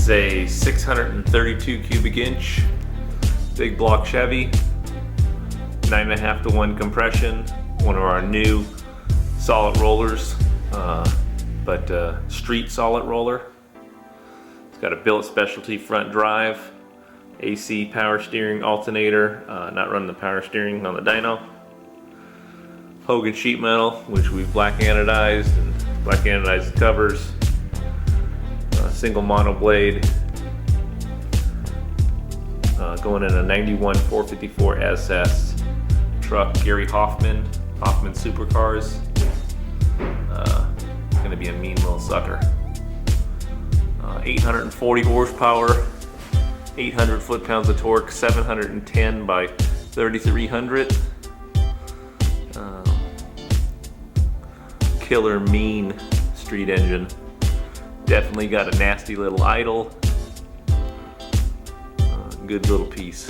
is a 632 cubic inch big block Chevy, 9.5 to 1 compression, one of our new solid rollers, but street solid roller. It's got a Billet Specialty front drive, AC power steering alternator, not running the power steering on the dyno. Hogan sheet metal, which we've black anodized and black anodized the covers. Single mono blade, going in a 91 454 SS truck, Gary Hoffman Supercars. Gonna be a mean little sucker. 840 horsepower, 800 foot-pounds of torque, 710 by 3300. Killer mean street engine. Definitely got a nasty little idle. Good little piece.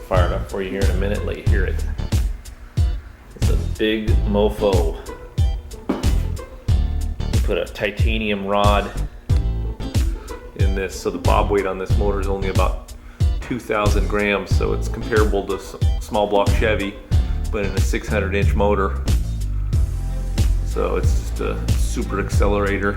Fire it up for you here in a minute, let you hear it. It's a big mofo. Put a titanium rod in this, so the bob weight on this motor is only about 2,000 grams, so it's comparable to small block Chevy, but in a 600-inch motor. So it's just a super accelerator.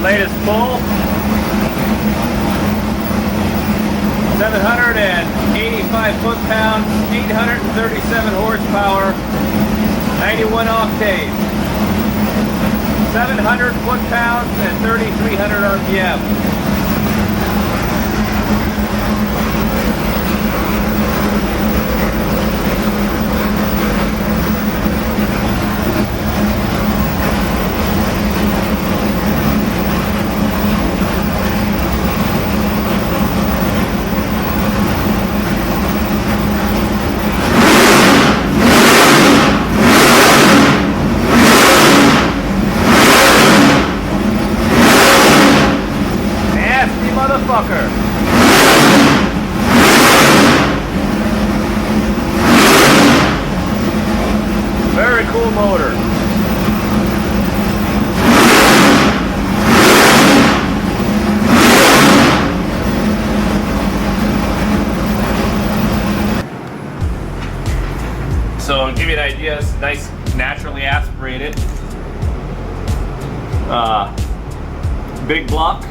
Latest pull, 785 foot-pounds, 837 horsepower, 91 octane, 700 foot-pounds and 3,300 RPM. Big block,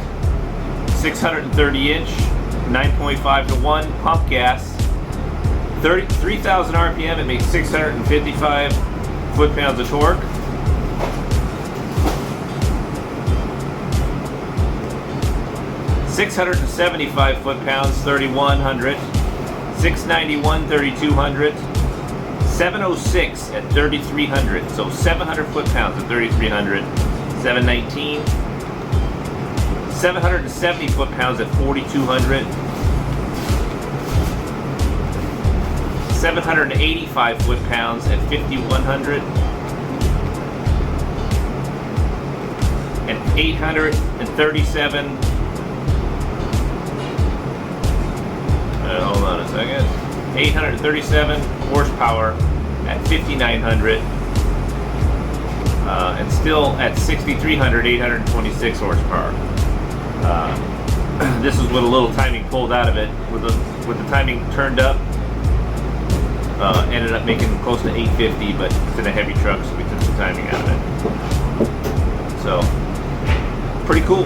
630 inch, 9.5 to 1 pump gas, 3,000 RPM. It makes 655 foot-pounds of torque. .675 foot-pounds, 3,100. 691, 3,200. 706 at 3,300. So 700 foot-pounds at 3,300. 719. 770 foot-pounds at 4,200. 785 foot-pounds at 5,100. And 837. Hold on a second. 837 horsepower at 5,900. And still at 6,300, 826 horsepower. This is with a little timing pulled out of it. With the timing turned up, ended up making close to 850, but it's in a heavy truck, so we took the timing out of it. So, pretty cool.